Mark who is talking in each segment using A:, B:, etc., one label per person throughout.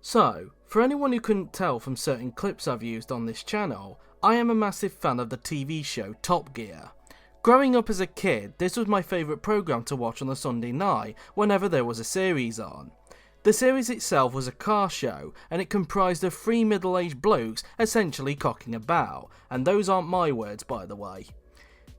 A: So, for anyone who couldn't tell from certain clips I've used on this channel, I am a massive fan of the TV show Top Gear. Growing up as a kid, this was my favourite programme to watch on a Sunday night whenever there was a series on. The series itself was a car show, and it comprised of three middle-aged blokes essentially cocking about, and those aren't my words by the way.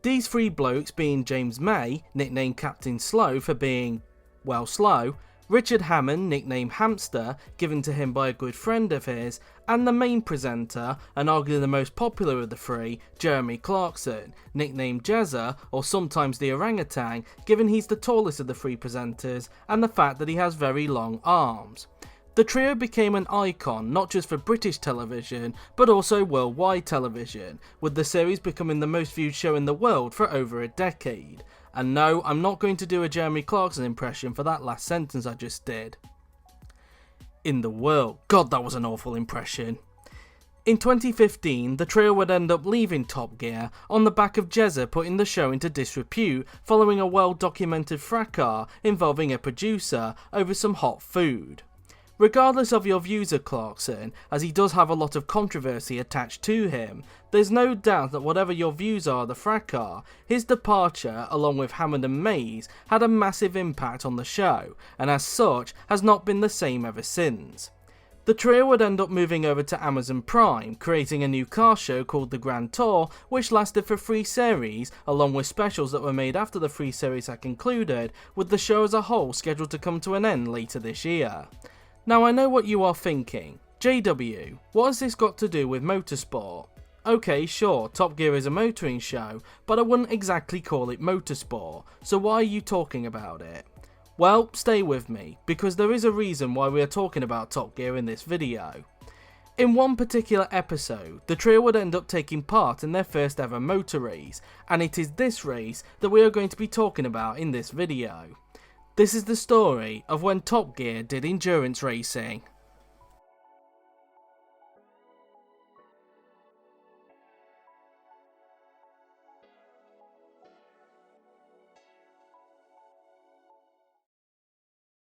A: These three blokes being James May, nicknamed Captain Slow for being, well, slow, Richard Hammond, nicknamed Hamster, given to him by a good friend of his, and the main presenter, and arguably the most popular of the three, Jeremy Clarkson, nicknamed Jezza, or sometimes the orangutan, given he's the tallest of the three presenters, and the fact that he has very long arms. The trio became an icon not just for British television, but also worldwide television, with the series becoming the most viewed show in the world for over a decade. And no, I'm not going to do a Jeremy Clarkson impression for that last sentence I just did. In the world. God, that was an awful impression. In 2015, the trio would end up leaving Top Gear on the back of Jezza putting the show into disrepute following a well-documented fracas involving a producer over some hot food. Regardless of your views of Clarkson, as he does have a lot of controversy attached to him, there's no doubt that whatever your views are of the fracas, his departure, along with Hammond and May's, had a massive impact on the show, and as such, has not been the same ever since. The trio would end up moving over to Amazon Prime, creating a new car show called The Grand Tour, which lasted for 3 series, along with specials that were made after the 3 series had concluded, with the show as a whole scheduled to come to an end later this year. Now I know what you are thinking, JW, what has this got to do with motorsport? Okay, sure, Top Gear is a motoring show, but I wouldn't exactly call it motorsport, so why are you talking about it? Well, stay with me, because there is a reason why we are talking about Top Gear in this video. In one particular episode, the trio would end up taking part in their first ever motor race, and it is this race that we are going to be talking about in this video. This is the story of when Top Gear did endurance racing.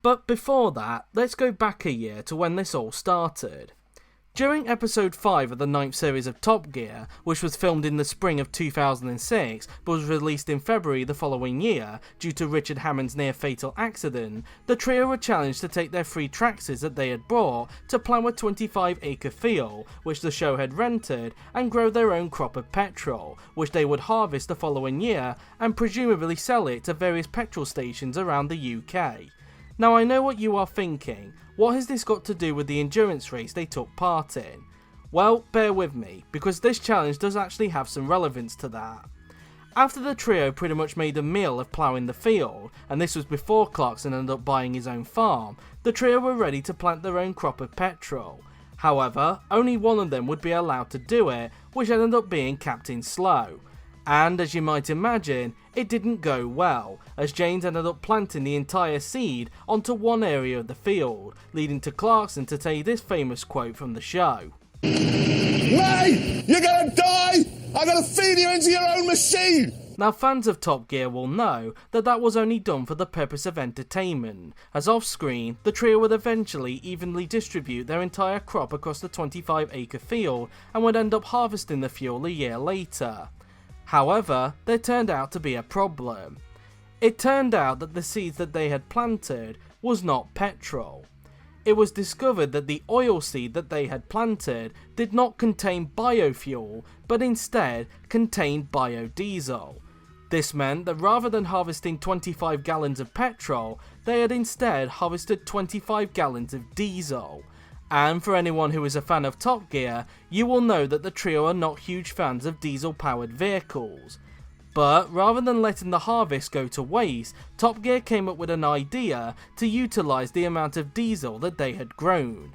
A: But before that, let's go back a year to when this all started. During episode 5 of the 9th series of Top Gear, which was filmed in the spring of 2006 but was released in February the following year due to Richard Hammond's near-fatal accident, the trio were challenged to take their 3 tractors that they had brought to plough a 25-acre field, which the show had rented, and grow their own crop of petrol, which they would harvest the following year and presumably sell it to various petrol stations around the UK. Now I know what you are thinking, what has this got to do with the endurance race they took part in? Well, bear with me, because this challenge does actually have some relevance to that. After the trio pretty much made a meal of ploughing the field, and this was before Clarkson ended up buying his own farm, the trio were ready to plant their own crop of petrol. However, only one of them would be allowed to do it, which ended up being Captain Slow. And as you might imagine, it didn't go well, as James ended up planting the entire seed onto one area of the field, leading to Clarkson to say this famous quote from the show.
B: May, you're gonna die! I'm gonna feed you into your own machine!
A: Now fans of Top Gear will know that that was only done for the purpose of entertainment, as off screen, the trio would eventually evenly distribute their entire crop across the 25-acre field and would end up harvesting the fuel a year later. However, there turned out to be a problem. It turned out that the seeds that they had planted was not petrol. It was discovered that the oil seed that they had planted did not contain biofuel, but instead contained biodiesel. This meant that rather than harvesting 25 gallons of petrol, they had instead harvested 25 gallons of diesel. And for anyone who is a fan of Top Gear, you will know that the trio are not huge fans of diesel-powered vehicles. But rather than letting the harvest go to waste, Top Gear came up with an idea to utilise the amount of diesel that they had grown.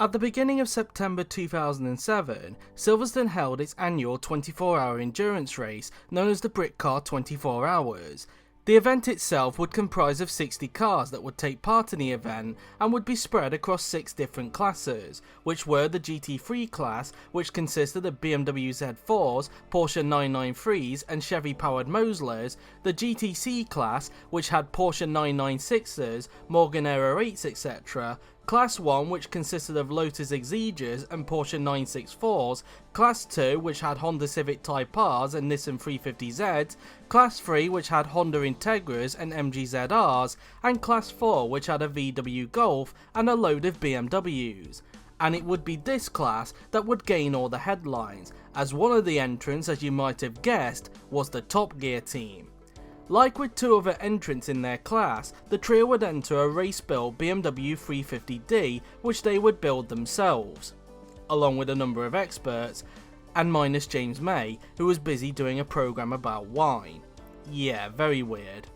A: At the beginning of September 2007, Silverstone held its annual 24-hour endurance race known as the Britcar 24 Hours. The event itself would comprise of 60 cars that would take part in the event and would be spread across 6 different classes, which were the GT3 class, which consisted of BMW Z4s, Porsche 993s and Chevy powered Moslers, the GTC class, which had Porsche 996s, Morgan Aero 8s etc., Class 1, which consisted of Lotus Exigas and Porsche 964s, Class 2, which had Honda Civic Type Rs and Nissan 350Zs, Class 3, which had Honda Integras and MG ZRs, and Class 4, which had a VW Golf and a load of BMWs. And it would be this class that would gain all the headlines, as one of the entrants, as you might have guessed, was the Top Gear team. Like with 2 other entrants in their class, the trio would enter a race-built BMW 350D which they would build themselves, along with a number of experts, and minus James May, who was busy doing a program about wine. Yeah, very weird.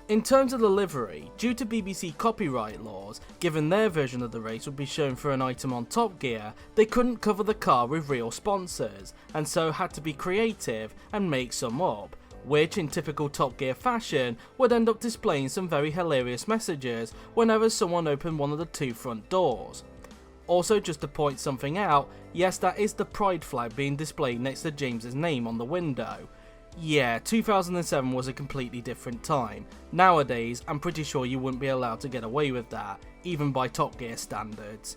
A: In terms of the livery, due to BBC copyright laws, given their version of the race would be shown for an item on Top Gear, they couldn't cover the car with real sponsors, and so had to be creative and make some up, which in typical Top Gear fashion would end up displaying some very hilarious messages whenever someone opened one of the 2 front doors. Also, just to point something out, yes, that is the pride flag being displayed next to James's name on the window. Yeah, 2007 was a completely different time. Nowadays, I'm pretty sure you wouldn't be allowed to get away with that, even by Top Gear standards.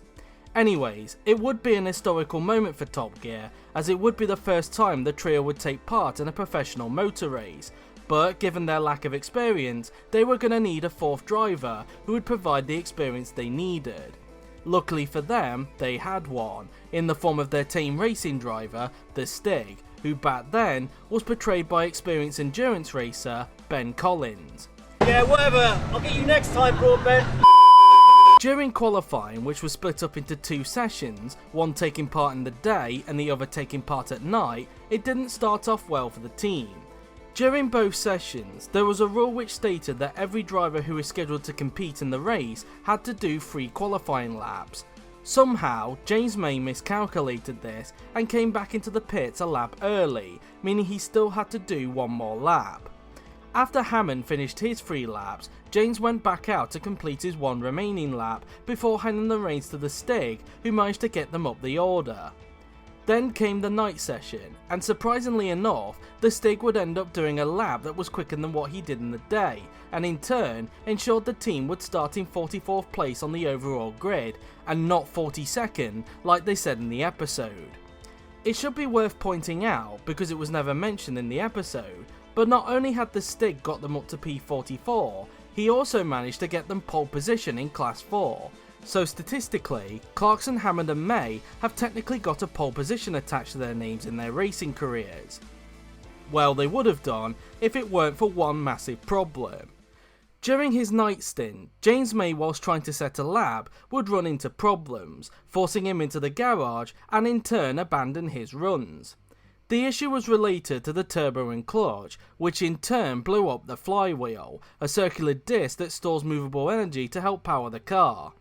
A: Anyways, it would be an historical moment for Top Gear, as it would be the first time the trio would take part in a professional motor race, but given their lack of experience, they were going to need a 4th driver who would provide the experience they needed. Luckily for them, they had one, in the form of their team racing driver, the Stig, who back then was portrayed by experienced endurance racer Ben Collins.
C: Yeah, whatever, I'll get you next time, Broadbent.
A: During qualifying, which was split up into 2 sessions, one taking part in the day and the other taking part at night, it didn't start off well for the team. During both sessions, there was a rule which stated that every driver who was scheduled to compete in the race had to do 3 qualifying laps. Somehow, James May miscalculated this and came back into the pits a lap early, meaning he still had to do 1 more lap. After Hammond finished his 3 laps, James went back out to complete his 1 remaining lap before handing the reins to the Stig, who managed to get them up the order. Then came the night session, and surprisingly enough, the Stig would end up doing a lap that was quicker than what he did in the day, and in turn ensured the team would start in 44th place on the overall grid, and not 42nd like they said in the episode. It should be worth pointing out, because it was never mentioned in the episode, but not only had the Stig got them up to P44, he also managed to get them pole position in Class 4. So statistically, Clarkson, Hammond and May have technically got a pole position attached to their names in their racing careers. Well, they would have done if it weren't for one massive problem. During his night stint, James May, whilst trying to set a lap, would run into problems, forcing him into the garage and in turn abandon his runs. The issue was related to the turbo and clutch, which in turn blew up the flywheel, a circular disc that stores movable energy to help power the car.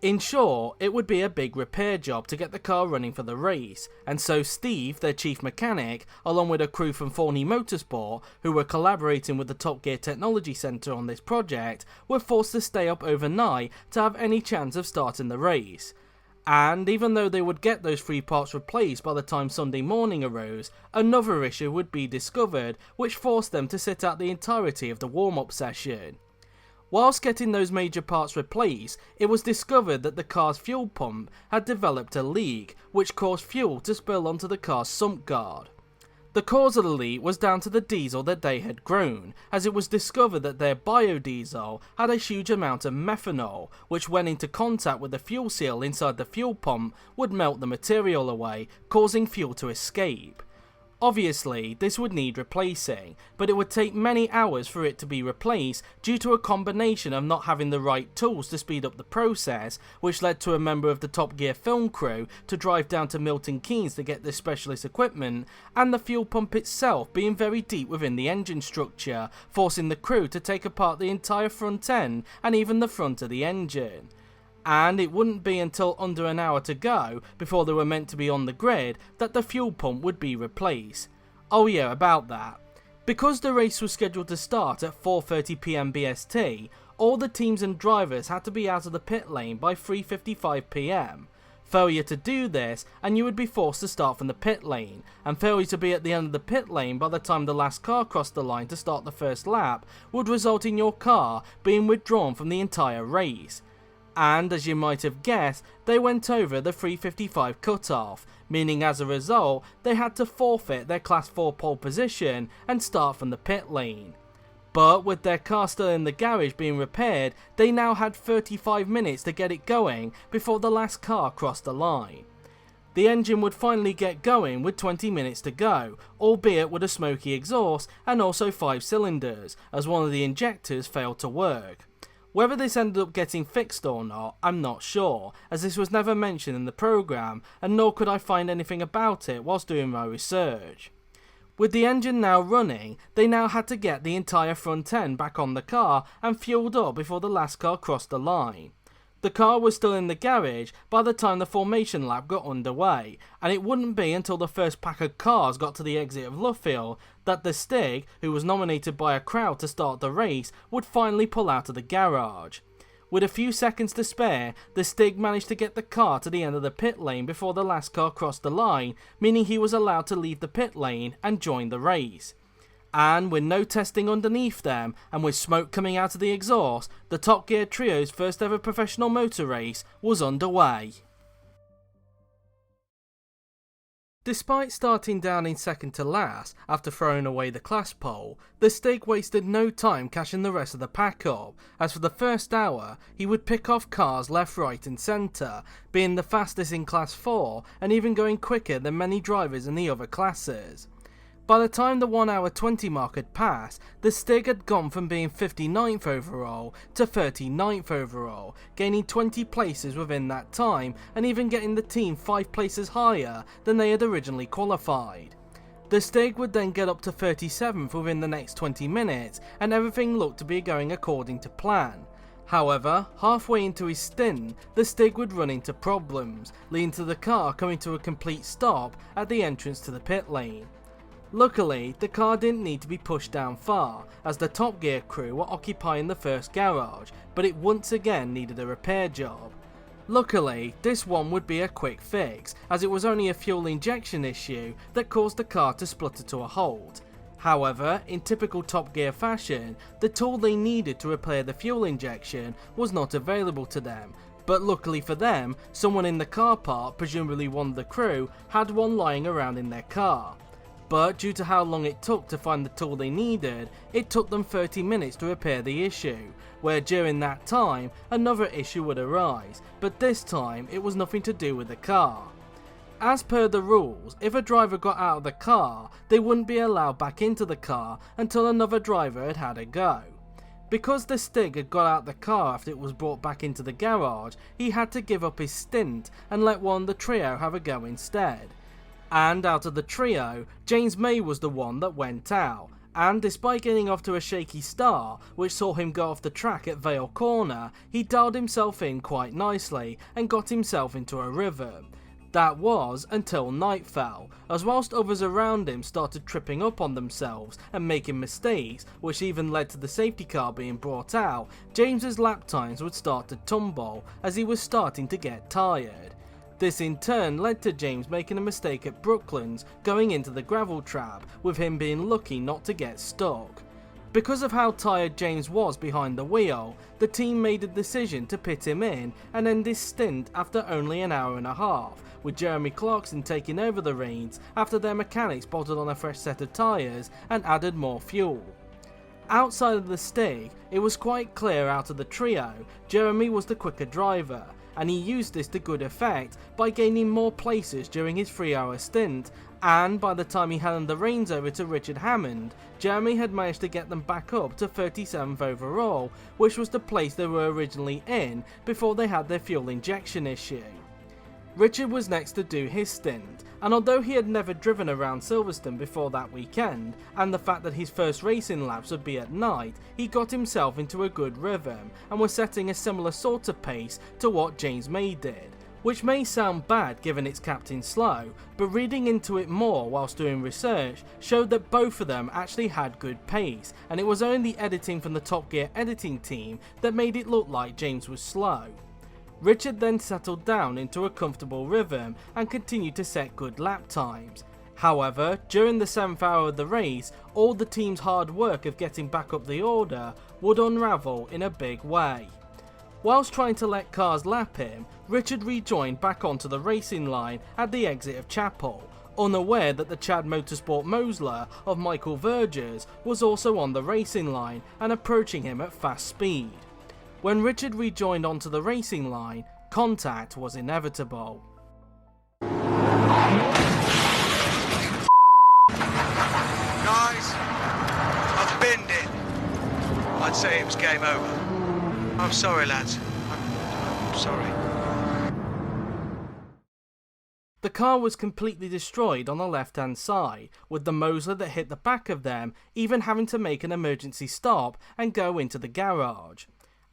A: In short, it would be a big repair job to get the car running for the race, and so Steve, their chief mechanic, along with a crew from Forney Motorsport, who were collaborating with the Top Gear Technology Centre on this project, were forced to stay up overnight to have any chance of starting the race. And even though they would get those 3 parts replaced by the time Sunday morning arose, another issue would be discovered which forced them to sit out the entirety of the warm-up session. Whilst getting those major parts replaced, it was discovered that the car's fuel pump had developed a leak, which caused fuel to spill onto the car's sump guard. The cause of the leak was down to the diesel that they had grown, as it was discovered that their biodiesel had a huge amount of methanol, which when into contact with the fuel seal inside the fuel pump would melt the material away, causing fuel to escape. Obviously, this would need replacing, but it would take many hours for it to be replaced due to a combination of not having the right tools to speed up the process, which led to a member of the Top Gear film crew to drive down to Milton Keynes to get this specialist equipment, and the fuel pump itself being very deep within the engine structure, forcing the crew to take apart the entire front end and even the front of the engine. And it wouldn't be until under an hour to go before they were meant to be on the grid that the fuel pump would be replaced. Oh yeah, about that. Because the race was scheduled to start at 4:30 PM BST, all the teams and drivers had to be out of the pit lane by 3:55 PM. Failure to do this and you would be forced to start from the pit lane, and failure to be at the end of the pit lane by the time the last car crossed the line to start the first lap would result in your car being withdrawn from the entire race. And as you might have guessed, they went over the 3:55 cutoff, meaning as a result they had to forfeit their Class 4 pole position and start from the pit lane. But with their car still in the garage being repaired, they now had 35 minutes to get it going before the last car crossed the line. The engine would finally get going with 20 minutes to go, albeit with a smoky exhaust and also 5 cylinders, as one of the injectors failed to work. Whether this ended up getting fixed or not, I'm not sure, as this was never mentioned in the programme, and nor could I find anything about it whilst doing my research. With the engine now running, they now had to get the entire front end back on the car and fueled up before the last car crossed the line. The car was still in the garage by the time the formation lap got underway, and it wouldn't be until the first pack of cars got to the exit of Luffield that the Stig, who was nominated by a crowd to start the race, would finally pull out of the garage. With a few seconds to spare, the Stig managed to get the car to the end of the pit lane before the last car crossed the line, meaning he was allowed to leave the pit lane and join the race. And with no testing underneath them, and with smoke coming out of the exhaust, the Top Gear Trio's first ever professional motor race was underway. Despite starting down in second to last after throwing away the class pole, the Stig wasted no time catching the rest of the pack up, as for the first hour he would pick off cars left, right and centre, being the fastest in class 4 and even going quicker than many drivers in the other classes. By the time the 1 hour 20 mark had passed, the Stig had gone from being 59th overall to 39th overall, gaining 20 places within that time and even getting the team 5 places higher than they had originally qualified. The Stig would then get up to 37th within the next 20 minutes and everything looked to be going according to plan. However, halfway into his stint, the Stig would run into problems, leading to the car coming to a complete stop at the entrance to the pit lane. Luckily, the car didn't need to be pushed down far, as the Top Gear crew were occupying the first garage, but it once again needed a repair job. Luckily, this one would be a quick fix, as it was only a fuel injection issue that caused the car to splutter to a halt. However, in typical Top Gear fashion, the tool they needed to repair the fuel injection was not available to them, but luckily for them, someone in the car park, presumably one of the crew, had one lying around in their car. But due to how long it took to find the tool they needed, it took them 30 minutes to repair the issue, where during that time, another issue would arise, but this time it was nothing to do with the car. As per the rules, if a driver got out of the car, they wouldn't be allowed back into the car until another driver had had a go. Because the Stig had got out the car after it was brought back into the garage, he had to give up his stint and let one of the trio have a go instead. And out of the trio, James May was the one that went out, and despite getting off to a shaky start, which saw him go off the track at Vale Corner, he dialed himself in quite nicely and got himself into a rhythm. That was until night fell, as whilst others around him started tripping up on themselves and making mistakes, which even led to the safety car being brought out, James's lap times would start to tumble as he was starting to get tired. This in turn led to James making a mistake at Brooklands going into the gravel trap, with him being lucky not to get stuck. Because of how tired James was behind the wheel, the team made a decision to pit him in and end his stint after only an hour and a half, with Jeremy Clarkson taking over the reins after their mechanics bolted on a fresh set of tyres and added more fuel. Outside of the Stig, it was quite clear out of the trio, Jeremy was the quicker driver, and he used this to good effect by gaining more places during his 3-hour stint, and by the time he handed the reins over to Richard Hammond, Jeremy had managed to get them back up to 37th overall, which was the place they were originally in before they had their fuel injection issue. Richard was next to do his stint, and although he had never driven around Silverstone before that weekend, and the fact that his first racing laps would be at night, he got himself into a good rhythm and was setting a similar sort of pace to what James May did. which may sound bad given it's Captain Slow, but reading into it more whilst doing research showed that both of them actually had good pace, and it was only editing from the Top Gear editing team that made it look like James was slow. Richard then settled down into a comfortable rhythm and continued to set good lap times. However, during the 7th hour of the race, all the team's hard work of getting back up the order would unravel in a big way. Whilst trying to let cars lap him, Richard rejoined back onto the racing line at the exit of Chapel, unaware that the Chad Motorsport Mosler of Michael Vergers was also on the racing line and approaching him at fast speed. When Richard rejoined onto the racing line, contact was inevitable.
D: Guys, I've binned it. I'd say it was game over. I'm sorry, lads. I'm sorry.
A: The car was completely destroyed on the left-hand side, with the Mosler that hit the back of them even having to make an emergency stop and go into the garage.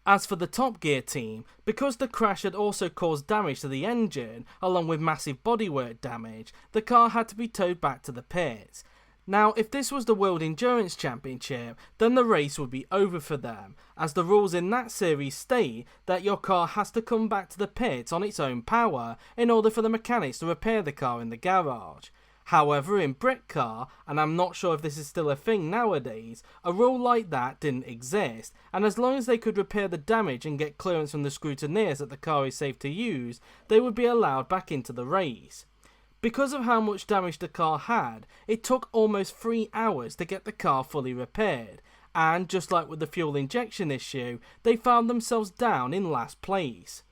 A: As for the Top Gear team, because the crash had also caused damage to the engine, along with massive bodywork damage, the car had to be towed back to the pits. Now, if this was the World Endurance Championship, then the race would be over for them, as the rules in that series state that your car has to come back to the pits on its own power in order for the mechanics to repair the car in the garage. However, in Britcar, and I'm not sure if this is still a thing nowadays, a rule like that didn't exist, and as long as they could repair the damage and get clearance from the scrutineers that the car is safe to use, they would be allowed back into the race. Because of how much damage the car had, it took almost 3 hours to get the car fully repaired, and just like with the fuel injection issue, they found themselves down in last place.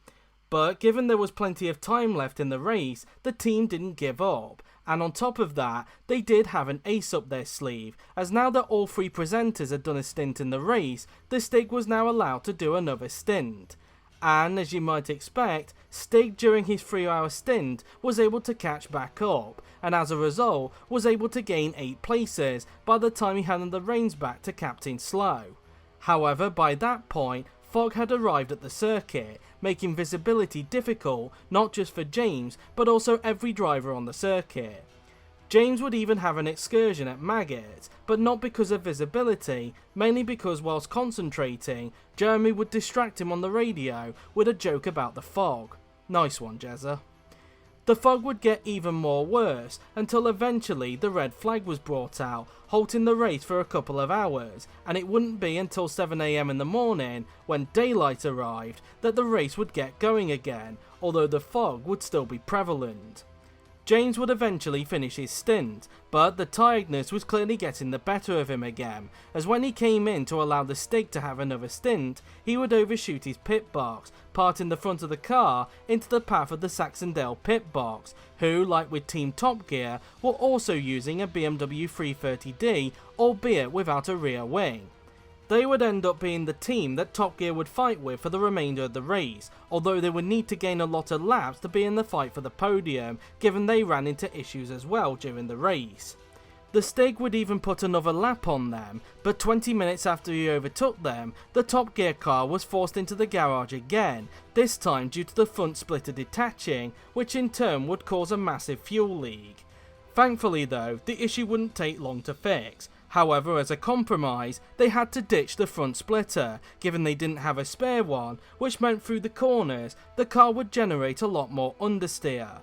A: But given there was plenty of time left in the race, the team didn't give up, and on top of that, they did have an ace up their sleeve, as now that all 3 presenters had done a stint in the race, the Stig was now allowed to do another stint. And as you might expect, Stig during his 3-hour stint was able to catch back up, and as a result was able to gain 8 places by the time he handed the reins back to Captain Slow. However, by that point, fog had arrived at the circuit, making visibility difficult not just for James but also every driver on the circuit. James would even have an excursion at Maggots, but not because of visibility, mainly because whilst concentrating, Jeremy would distract him on the radio with a joke about the fog. Nice one, Jezza. The fog would get even more worse until eventually the red flag was brought out, halting the race for a couple of hours, and it wouldn't be until 7 AM in the morning, when daylight arrived, that the race would get going again, although the fog would still be prevalent. James would eventually finish his stint, but the tiredness was clearly getting the better of him again, as when he came in to allow the Stig to have another stint, he would overshoot his pit box, parting the front of the car into the path of the Saxondale pit box, who, like with Team Top Gear, were also using a BMW 330D, albeit without a rear wing. They would end up being the team that Top Gear would fight with for the remainder of the race, although they would need to gain a lot of laps to be in the fight for the podium, given they ran into issues as well during the race. The Stig would even put another lap on them, but 20 minutes after he overtook them, the Top Gear car was forced into the garage again, this time due to the front splitter detaching, which in turn would cause a massive fuel leak. Thankfully though, the issue wouldn't take long to fix. However, as a compromise, they had to ditch the front splitter, given they didn't have a spare one, which meant through the corners, the car would generate a lot more understeer.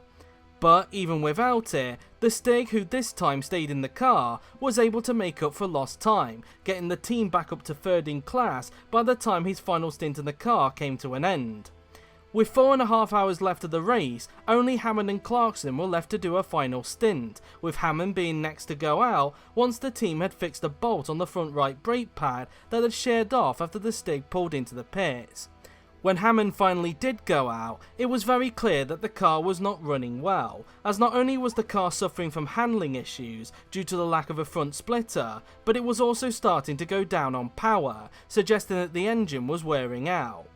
A: But even without it, the Stig, who this time stayed in the car, was able to make up for lost time, getting the team back up to 3rd in class by the time his final stint in the car came to an end. With 4.5 hours left of the race, only Hammond and Clarkson were left to do a final stint, with Hammond being next to go out once the team had fixed a bolt on the front right brake pad that had sheared off after the Stig pulled into the pits. When Hammond finally did go out, it was very clear that the car was not running well, as not only was the car suffering from handling issues due to the lack of a front splitter, but it was also starting to go down on power, suggesting that the engine was wearing out.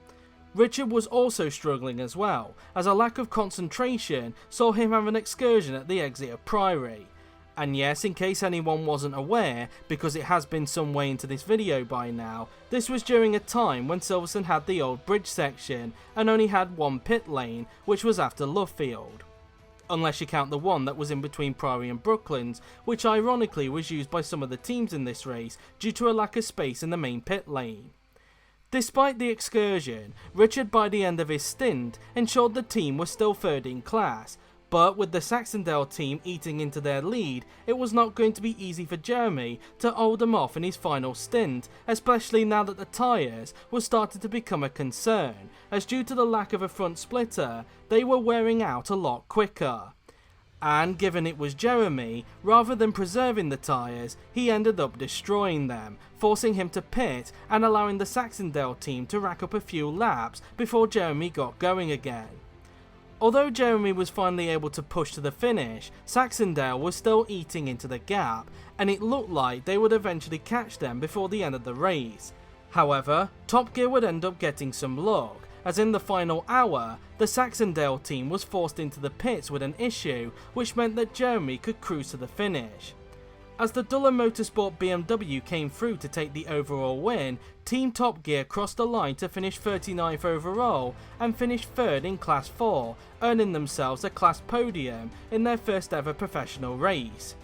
A: Richard was also struggling as well, as a lack of concentration saw him have an excursion at the exit of Priory. And yes, in case anyone wasn't aware, because it has been some way into this video by now, this was during a time when Silverstone had the old bridge section and only had one pit lane, which was after Lovefield. Unless you count the one that was in between Priory and Brooklands, which ironically was used by some of the teams in this race due to a lack of space in the main pit lane. Despite the excursion, Richard by the end of his stint ensured the team was still third in class, but with the Saxondale team eating into their lead, it was not going to be easy for Jeremy to hold them off in his final stint, especially now that the tyres were starting to become a concern, as due to the lack of a front splitter, they were wearing out a lot quicker. And given it was Jeremy, rather than preserving the tyres, he ended up destroying them, forcing him to pit and allowing the Saxondale team to rack up a few laps before Jeremy got going again. Although Jeremy was finally able to push to the finish, Saxondale was still eating into the gap, and it looked like they would eventually catch them before the end of the race. However, Top Gear would end up getting some luck, as in the final hour, the Saxondale team was forced into the pits with an issue, which meant that Jeremy could cruise to the finish. As the Duller Motorsport BMW came through to take the overall win, Team Top Gear crossed the line to finish 39th overall and finished 3rd in Class 4, earning themselves a class podium in their first ever professional race.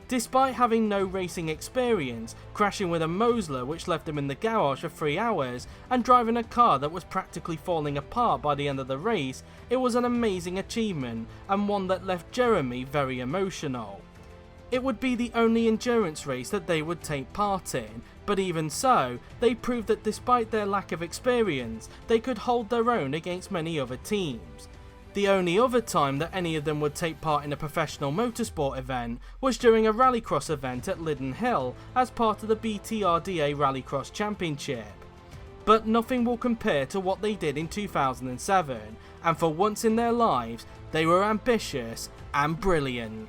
A: Despite having no racing experience, crashing with a Mosler which left them in the garage for 3 hours, and driving a car that was practically falling apart by the end of the race, it was an amazing achievement and one that left Jeremy very emotional. It would be the only endurance race that they would take part in, but even so, they proved that despite their lack of experience, they could hold their own against many other teams. The only other time that any of them would take part in a professional motorsport event was during a rallycross event at Liddon Hill as part of the BTRDA Rallycross Championship. But nothing will compare to what they did in 2007, and for once in their lives, they were ambitious and brilliant.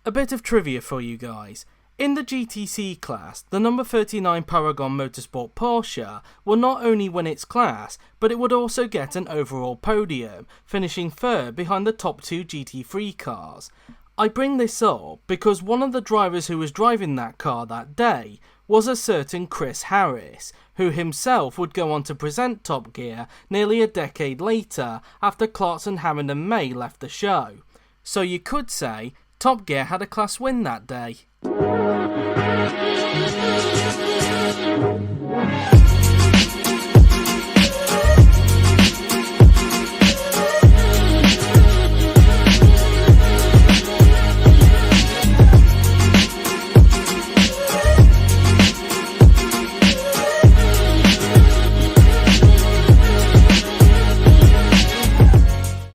A: A bit of trivia for you guys. In the GTC class, the number 39 Paragon Motorsport Porsche will not only win its class, but it would also get an overall podium, finishing 3rd behind the top 2 GT3 cars. I bring this up because one of the drivers who was driving that car that day was a certain Chris Harris, who himself would go on to present Top Gear nearly a decade later after Clarkson, Hammond and May left the show. So you could say Top Gear had a class win that day.